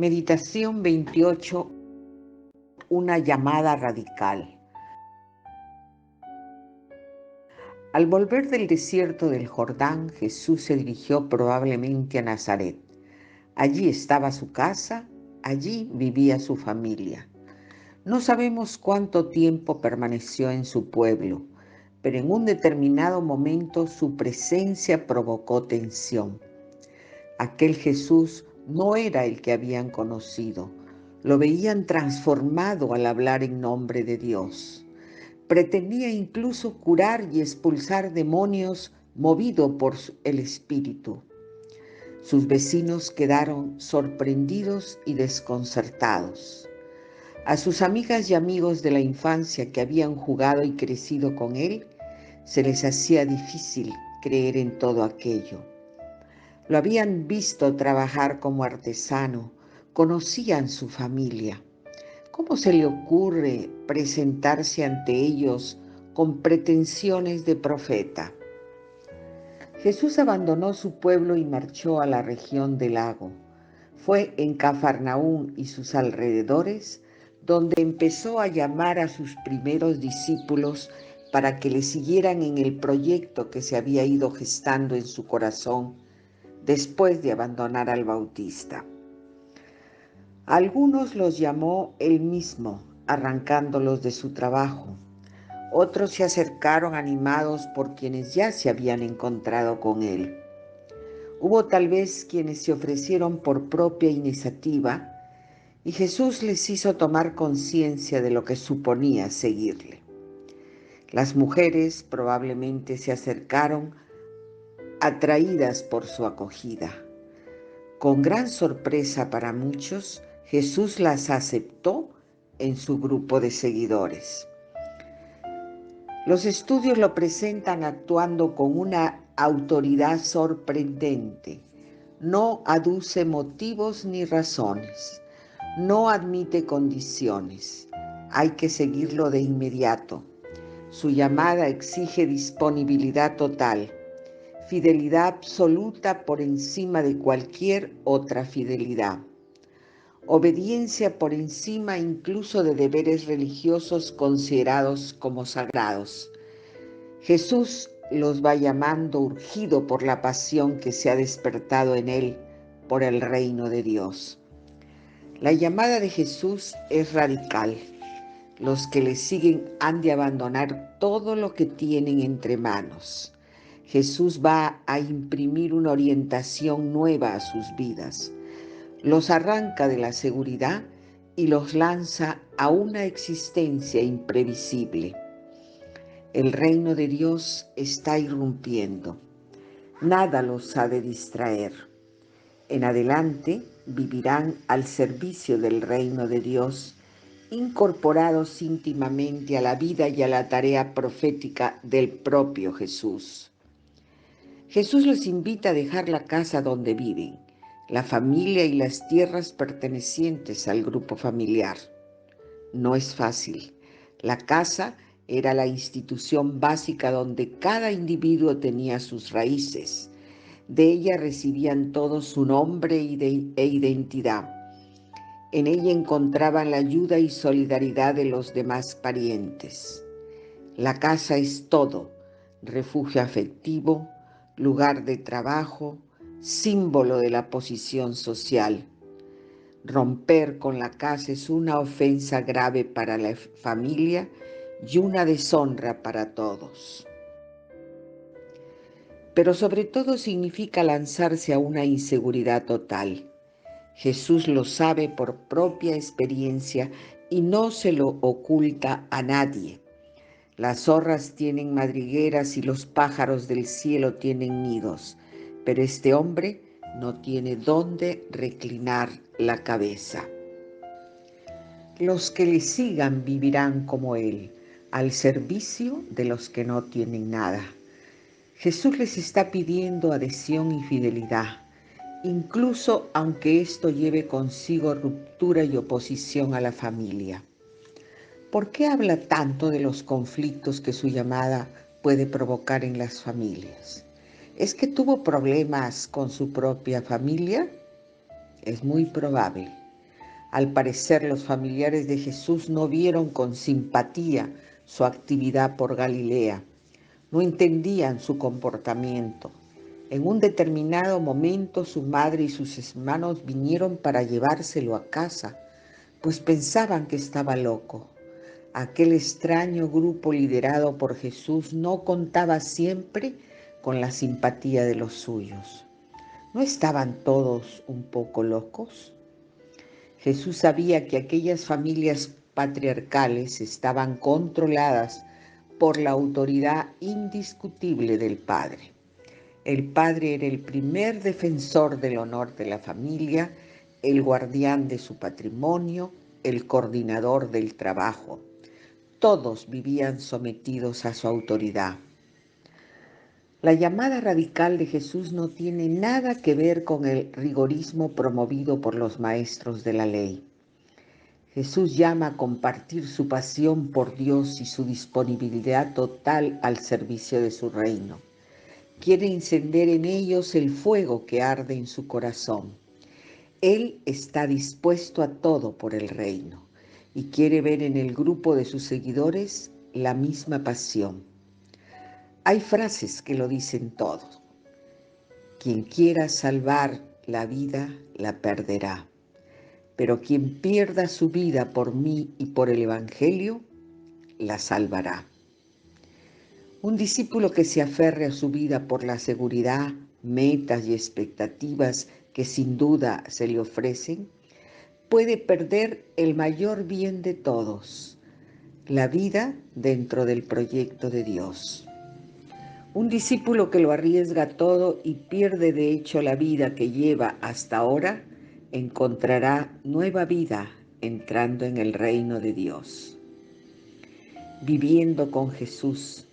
Meditación 28. Una llamada radical. Al volver del desierto del Jordán, Jesús se dirigió probablemente a Nazaret. Allí estaba su casa, allí vivía su familia. No sabemos cuánto tiempo permaneció en su pueblo, pero en un determinado momento su presencia provocó tensión. Aquel Jesús no era el que habían conocido. Lo veían transformado al hablar en nombre de Dios. Pretendía incluso curar y expulsar demonios movido por el Espíritu. Sus vecinos quedaron sorprendidos y desconcertados. A sus amigas y amigos de la infancia que habían jugado y crecido con él, se les hacía difícil creer en todo aquello. Lo habían visto trabajar como artesano, conocían su familia. ¿Cómo se le ocurre presentarse ante ellos con pretensiones de profeta? Jesús abandonó su pueblo y marchó a la región del lago. Fue en Cafarnaúm y sus alrededores donde empezó a llamar a sus primeros discípulos para que le siguieran en el proyecto que se había ido gestando en su corazón después de abandonar al Bautista. Algunos los llamó él mismo, arrancándolos de su trabajo. Otros se acercaron animados por quienes ya se habían encontrado con él. Hubo tal vez quienes se ofrecieron por propia iniciativa y Jesús les hizo tomar conciencia de lo que suponía seguirle. Las mujeres probablemente se acercaron atraídas por su acogida. Con gran sorpresa para muchos, Jesús las aceptó en su grupo de seguidores. Los estudios lo presentan actuando con una autoridad sorprendente. No aduce motivos ni razones. No admite condiciones. Hay que seguirlo de inmediato. Su llamada exige disponibilidad total, fidelidad absoluta por encima de cualquier otra fidelidad. Obediencia por encima incluso de deberes religiosos considerados como sagrados. Jesús los va llamando urgido por la pasión que se ha despertado en él por el reino de Dios. La llamada de Jesús es radical. Los que le siguen han de abandonar todo lo que tienen entre manos. Jesús va a imprimir una orientación nueva a sus vidas. Los arranca de la seguridad y los lanza a una existencia imprevisible. El reino de Dios está irrumpiendo. Nada los ha de distraer. En adelante vivirán al servicio del reino de Dios, incorporados íntimamente a la vida y a la tarea profética del propio Jesús. Jesús les invita a dejar la casa donde viven, la familia y las tierras pertenecientes al grupo familiar. No es fácil. La casa era la institución básica donde cada individuo tenía sus raíces. De ella recibían todos su nombre e identidad. En ella encontraban la ayuda y solidaridad de los demás parientes. La casa es todo: refugio afectivo, lugar de trabajo, símbolo de la posición social. Romper con la casa es una ofensa grave para la familia y una deshonra para todos. Pero sobre todo significa lanzarse a una inseguridad total. Jesús lo sabe por propia experiencia y no se lo oculta a nadie. Las zorras tienen madrigueras y los pájaros del cielo tienen nidos, pero este hombre no tiene dónde reclinar la cabeza. Los que le sigan vivirán como él, al servicio de los que no tienen nada. Jesús les está pidiendo adhesión y fidelidad, incluso aunque esto lleve consigo ruptura y oposición a la familia. ¿Por qué habla tanto de los conflictos que su llamada puede provocar en las familias? ¿Es que tuvo problemas con su propia familia? Es muy probable. Al parecer, los familiares de Jesús no vieron con simpatía su actividad por Galilea. No entendían su comportamiento. En un determinado momento, su madre y sus hermanos vinieron para llevárselo a casa, pues pensaban que estaba loco. Aquel extraño grupo liderado por Jesús no contaba siempre con la simpatía de los suyos. ¿No estaban todos un poco locos? Jesús sabía que aquellas familias patriarcales estaban controladas por la autoridad indiscutible del Padre. El Padre era el primer defensor del honor de la familia, el guardián de su patrimonio, el coordinador del trabajo. Todos vivían sometidos a su autoridad. La llamada radical de Jesús no tiene nada que ver con el rigorismo promovido por los maestros de la ley. Jesús llama a compartir su pasión por Dios y su disponibilidad total al servicio de su reino. Quiere encender en ellos el fuego que arde en su corazón. Él está dispuesto a todo por el reino y quiere ver en el grupo de sus seguidores la misma pasión. Hay frases que lo dicen todo. Quien quiera salvar la vida, la perderá. Pero quien pierda su vida por mí y por el Evangelio, la salvará. Un discípulo que se aferre a su vida por la seguridad, metas y expectativas que sin duda se le ofrecen, puede perder el mayor bien de todos, la vida dentro del proyecto de Dios. Un discípulo que lo arriesga todo y pierde de hecho la vida que lleva hasta ahora, encontrará nueva vida entrando en el reino de Dios. Viviendo con Jesús.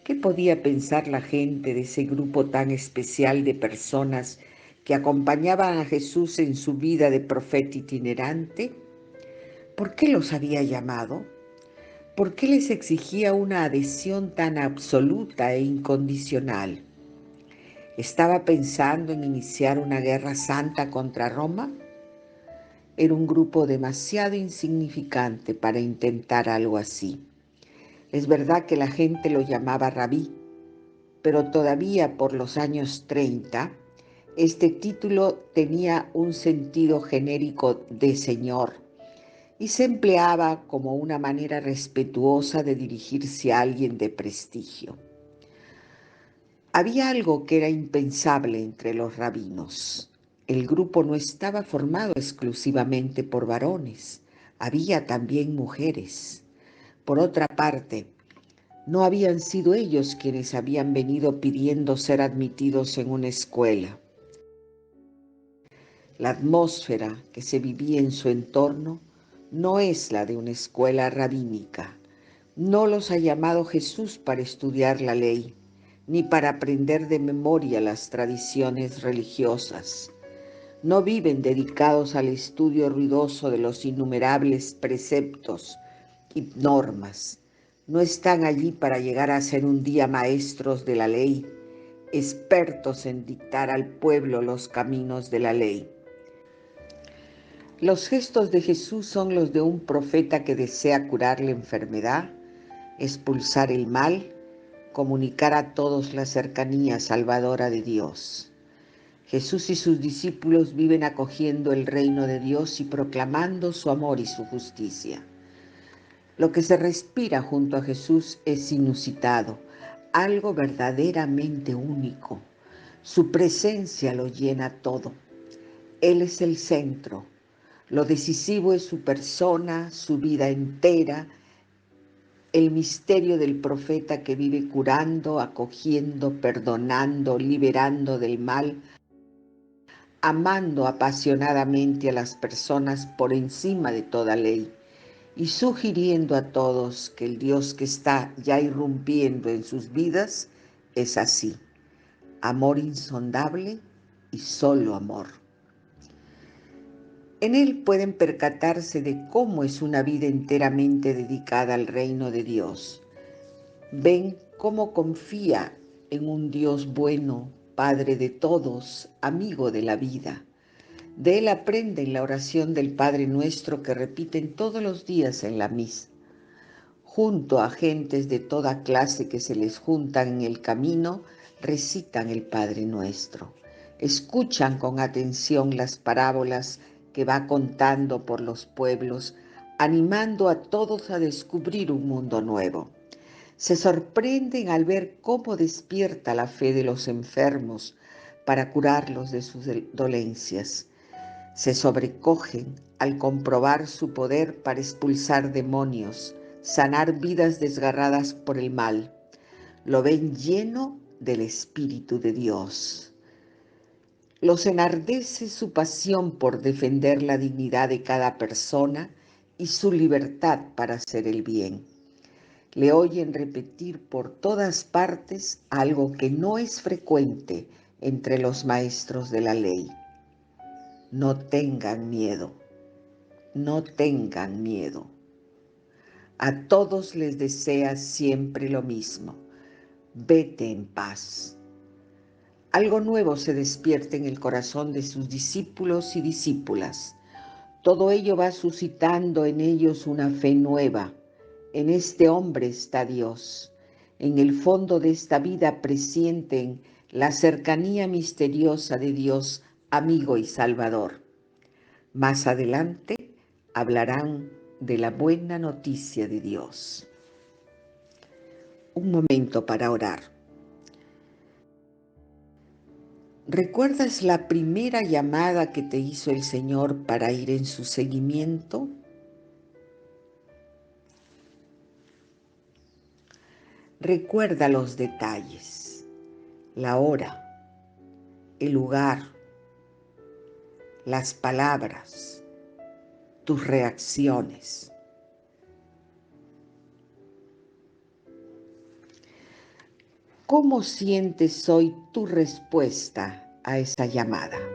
¿Qué podía pensar la gente de ese grupo tan especial de personas que acompañaban a Jesús en su vida de profeta itinerante? ¿Por qué los había llamado? ¿Por qué les exigía una adhesión tan absoluta e incondicional? ¿Estaba pensando en iniciar una guerra santa contra Roma? Era un grupo demasiado insignificante para intentar algo así. Es verdad que la gente lo llamaba rabí, pero todavía por los años 30, este título tenía un sentido genérico de señor y se empleaba como una manera respetuosa de dirigirse a alguien de prestigio. Había algo que era impensable entre los rabinos. El grupo no estaba formado exclusivamente por varones, había también mujeres. Por otra parte, no habían sido ellos quienes habían venido pidiendo ser admitidos en una escuela. La atmósfera que se vivía en su entorno no es la de una escuela rabínica. No los ha llamado Jesús para estudiar la ley, ni para aprender de memoria las tradiciones religiosas. No viven dedicados al estudio ruidoso de los innumerables preceptos y normas. No están allí para llegar a ser un día maestros de la ley, expertos en dictar al pueblo los caminos de la ley. Los gestos de Jesús son los de un profeta que desea curar la enfermedad, expulsar el mal, comunicar a todos la cercanía salvadora de Dios. Jesús y sus discípulos viven acogiendo el reino de Dios y proclamando su amor y su justicia. Lo que se respira junto a Jesús es inusitado, algo verdaderamente único. Su presencia lo llena todo. Él es el centro. Lo decisivo es su persona, su vida entera, el misterio del profeta que vive curando, acogiendo, perdonando, liberando del mal, amando apasionadamente a las personas por encima de toda ley y sugiriendo a todos que el Dios que está ya irrumpiendo en sus vidas es así, amor insondable y solo amor. En él pueden percatarse de cómo es una vida enteramente dedicada al reino de Dios. Ven cómo confía en un Dios bueno, Padre de todos, amigo de la vida. De él aprenden la oración del Padre Nuestro que repiten todos los días en la misa. Junto a gentes de toda clase que se les juntan en el camino, recitan el Padre Nuestro. Escuchan con atención las parábolas que va contando por los pueblos, animando a todos a descubrir un mundo nuevo. Se sorprenden al ver cómo despierta la fe de los enfermos para curarlos de sus dolencias. Se sobrecogen al comprobar su poder para expulsar demonios, sanar vidas desgarradas por el mal. Lo ven lleno del Espíritu de Dios. Los enardece su pasión por defender la dignidad de cada persona y su libertad para hacer el bien. Le oyen repetir por todas partes algo que no es frecuente entre los maestros de la ley. No tengan miedo, no tengan miedo. A todos les desea siempre lo mismo. Vete en paz. Algo nuevo se despierta en el corazón de sus discípulos y discípulas. Todo ello va suscitando en ellos una fe nueva. En este hombre está Dios. En el fondo de esta vida presienten la cercanía misteriosa de Dios, amigo y Salvador. Más adelante hablarán de la buena noticia de Dios. Un momento para orar. ¿Recuerdas la primera llamada que te hizo el Señor para ir en su seguimiento? Recuerda los detalles, la hora, el lugar, las palabras, tus reacciones. ¿Cómo sientes hoy tu respuesta a esa llamada?